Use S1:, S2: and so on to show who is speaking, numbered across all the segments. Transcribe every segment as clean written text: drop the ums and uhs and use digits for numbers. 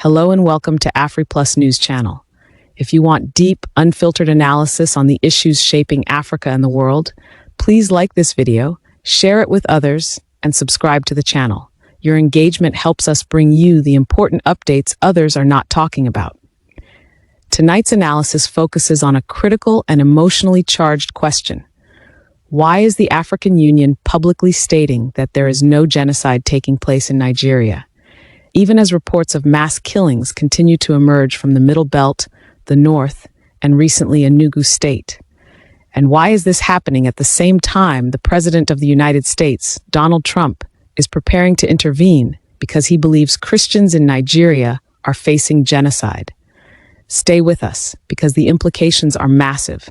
S1: Hello and welcome to AfriPlus News Channel. If you want deep, unfiltered analysis on the issues shaping Africa and the world, please like this video, share it with others, and subscribe to the channel. Your engagement helps us bring you the important updates others are not talking about. Tonight's analysis focuses on a critical and emotionally charged question. Why is the African Union publicly stating that there is no genocide taking place in Nigeria, even as reports of mass killings continue to emerge from the Middle Belt, the North, and recently Enugu State? And why is this happening at the same time the President of the United States, Donald Trump, is preparing to intervene because he believes Christians in Nigeria are facing genocide? Stay with us, because the implications are massive.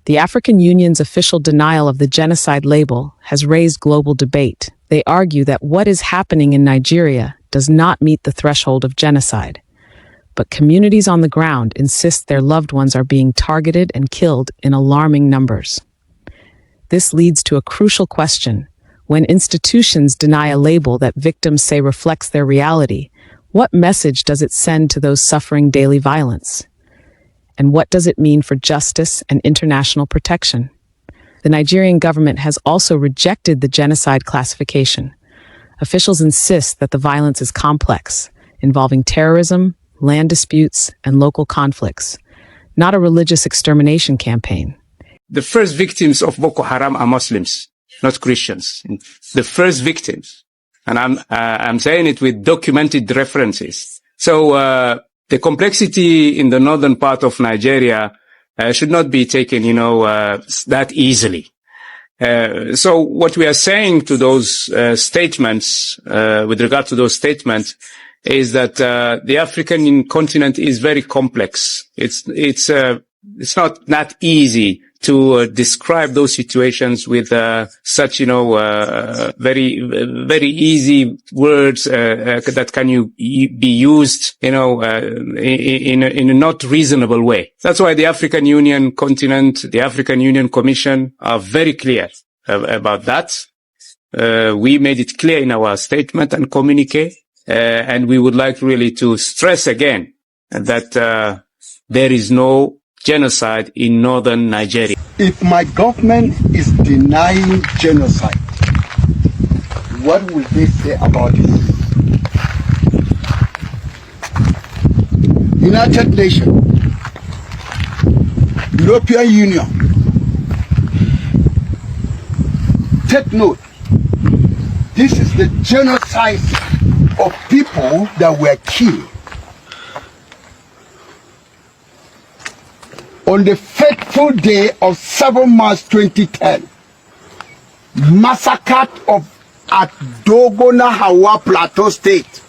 S1: The African Union's official denial of the genocide label has raised global debate. They argue that what is happening in Nigeria does not meet the threshold of genocide. But communities on the ground insist their loved ones are being targeted and killed in alarming numbers. This leads to a crucial question. When institutions deny a label that victims say reflects their reality, what message does it send to those suffering daily violence? And what does it mean for justice and international protection? The Nigerian government has also rejected the genocide classification. Officials insist that the violence is complex, involving terrorism, land disputes, and local conflicts, not a religious extermination campaign.
S2: The first victims of Boko Haram are Muslims, not Christians. The first victims. And I'm saying it with documented references. So, the complexity in the northern part of Nigeria, should not be taken, that easily. So what we are saying to those, statements, with regard to those statements is that, the African continent is very complex. It's not that easy to describe those situations with such very easy words that can be used in a not reasonable way. That's why the African Union continent, the African Union Commission are very clear about that. We made it clear in our statement and communique, and we would like really to stress again that there is no genocide in northern Nigeria.
S3: If my government is denying genocide, what will they say about it? United Nations, European Union, take note. This is the genocide of people that were killed on the fateful day of 7 March 2010, massacre at Dogona Hawa Plateau State.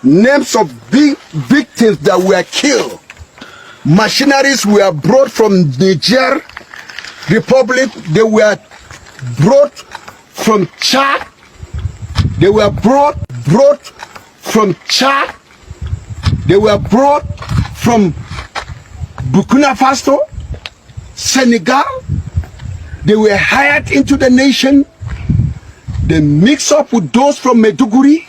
S3: Names of victims that were killed. Machineries were brought from Niger Republic. They were brought from Chad. They were brought from Chad. They were brought from Burkina Faso, Senegal. They were hired into the nation. They mix up with those from Maiduguri.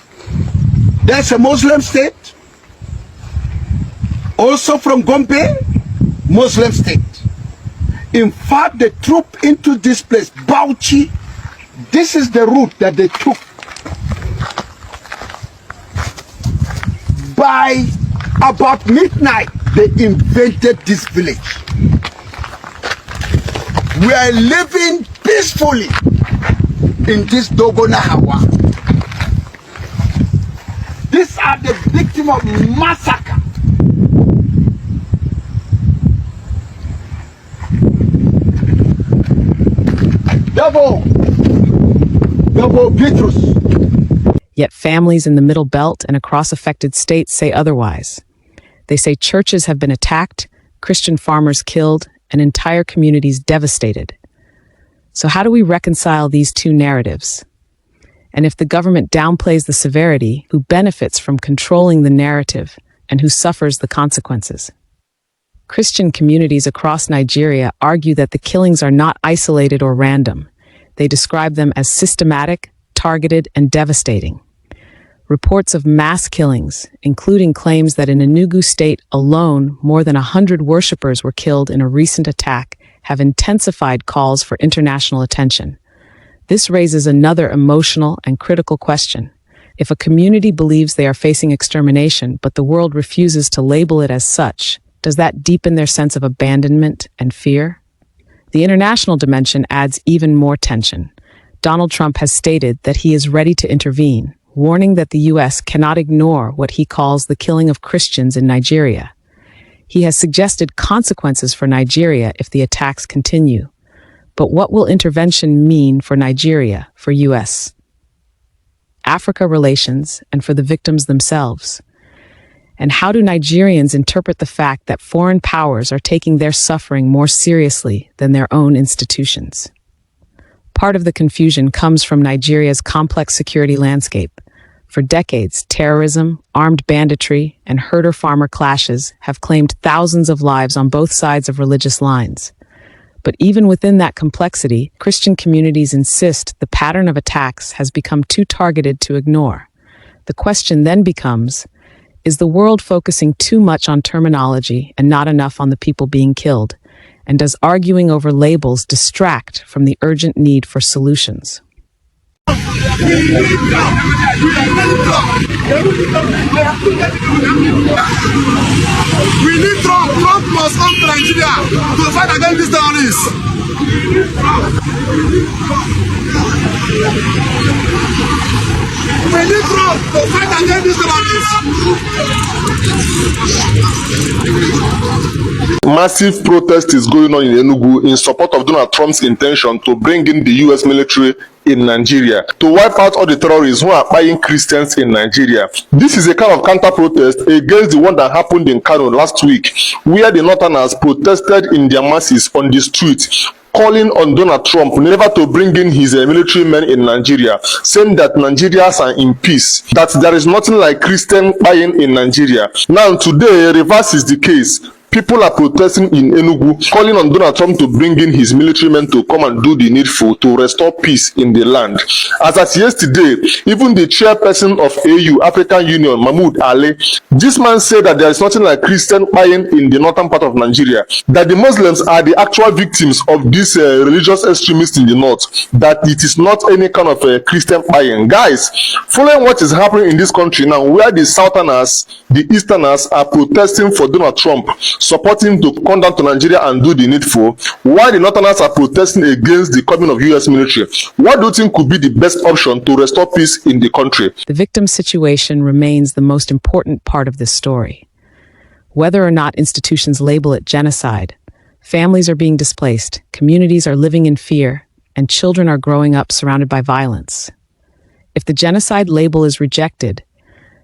S3: That's a Muslim state. Also from Gombe, Muslim state. In fact, the troop into this place, Bauchi, this is the route that they took. By about midnight, they invaded this village. We are living peacefully in this Dogona Hawa. These are the victims of massacre. Double Beatrice.
S1: Yet families in the Middle Belt and across affected states say otherwise. They say churches have been attacked, Christian farmers killed, and entire communities devastated. So how do we reconcile these two narratives? And if the government downplays the severity, who benefits from controlling the narrative and who suffers the consequences? Christian communities across Nigeria argue that the killings are not isolated or random. They describe them as systematic, targeted, and devastating. Reports of mass killings, including claims that in Enugu state alone, more than 100 worshippers were killed in a recent attack, have intensified calls for international attention. This raises another emotional and critical question. If a community believes they are facing extermination, but the world refuses to label it as such, does that deepen their sense of abandonment and fear? The international dimension adds even more tension. Donald Trump has stated that he is ready to intervene, warning that the U.S. cannot ignore what he calls the killing of Christians in Nigeria. He has suggested consequences for Nigeria if the attacks continue. But what will intervention mean for Nigeria, for U.S., Africa relations, and for the victims themselves? And how do Nigerians interpret the fact that foreign powers are taking their suffering more seriously than their own institutions? Part of the confusion comes from Nigeria's complex security landscape. For decades, terrorism, armed banditry, and herder-farmer clashes have claimed thousands of lives on both sides of religious lines. But even within that complexity, Christian communities insist the pattern of attacks has become too targeted to ignore. The question then becomes, is the world focusing too much on terminology and not enough on the people being killed? And does arguing over labels distract from the urgent need for solutions?
S4: We need Trump. Trump must come to Nigeria to fight against these terrorists. We need Trump to fight against these terrorists.
S5: Massive protest is going on in Enugu in support of Donald Trump's intention to bring in the U.S. military in Nigeria to wipe out all the terrorists who are buying Christians in Nigeria. This is a kind of counter-protest against the one that happened in Kano last week, where the Northerners protested in their masses on the streets, calling on Donald Trump never to bring in his military men in Nigeria, saying that Nigerians are in peace, that there is nothing like Christian buying in Nigeria. Now today, reverse is the case. People are protesting in Enugu, calling on Donald Trump to bring in his military men to come and do the needful to restore peace in the land. As at yesterday, even the chairperson of AU, African Union, Mahmoud Ali, this man said that there is nothing like Christian buying in the northern part of Nigeria, that the Muslims are the actual victims of these religious extremists in the north, that it is not any kind of Christian buying. Guys, following what is happening in this country now, where the Southerners, the Easterners are protesting for Donald Trump, supporting to come down to Nigeria and do the needful, while the Northerners are protesting against the coming of U.S. military. What do you think could be the best option to restore peace in the country?
S1: The victim situation remains the most important part of this story. Whether or not institutions label it genocide, families are being displaced, communities are living in fear, and children are growing up surrounded by violence. If the genocide label is rejected,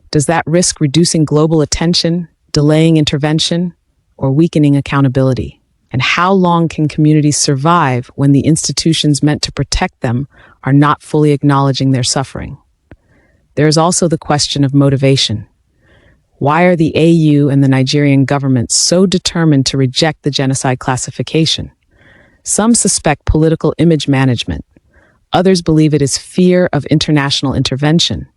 S1: does that risk reducing global attention, delaying intervention, or weakening accountability? And how long can communities survive when the institutions meant to protect them are not fully acknowledging their suffering? There is also the question of motivation. Why are the AU and the Nigerian government so determined to reject the genocide classification? Some suspect political image management. Others believe it is fear of international intervention.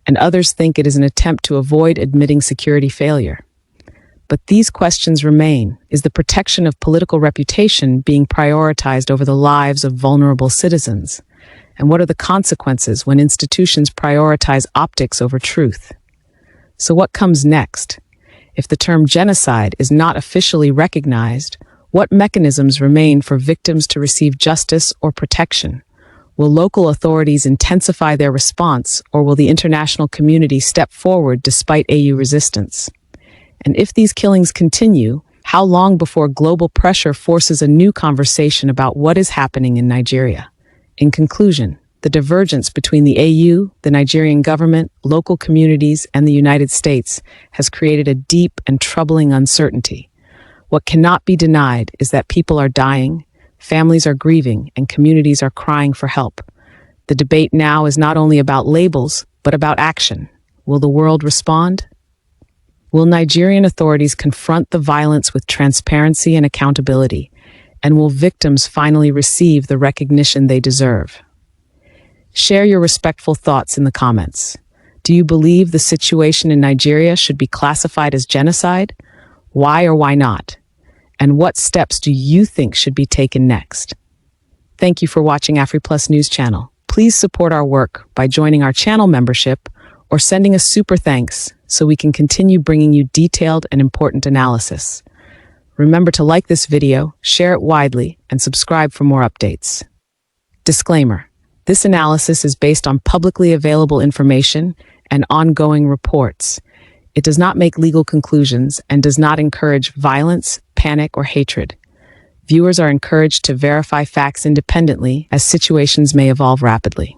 S1: And others think it is an attempt to avoid admitting security failure. But these questions remain. Is the protection of political reputation being prioritized over the lives of vulnerable citizens? And what are the consequences when institutions prioritize optics over truth? So what comes next? If the term genocide is not officially recognized, what mechanisms remain for victims to receive justice or protection? Will local authorities intensify their response, or will the international community step forward despite AU resistance? And if these killings continue, how long before global pressure forces a new conversation about what is happening in Nigeria? In conclusion, the divergence between the AU, the Nigerian government, local communities, and the United States has created a deep and troubling uncertainty. What cannot be denied is that people are dying, families are grieving, and communities are crying for help. The debate now is not only about labels, but about action. Will the world respond? Will Nigerian authorities confront the violence with transparency and accountability? And will victims finally receive the recognition they deserve? Share your respectful thoughts in the comments. Do you believe the situation in Nigeria should be classified as genocide? Why or why not? And what steps do you think should be taken next? Thank you for watching AfriPlus News Channel. Please support our work by joining our channel membership or sending a super thanks so we can continue bringing you detailed and important analysis. Remember to like this video, share it widely, and subscribe for more updates. Disclaimer: this analysis is based on publicly available information and ongoing reports. It does not make legal conclusions and does not encourage violence, panic, or hatred. Viewers are encouraged to verify facts independently as situations may evolve rapidly.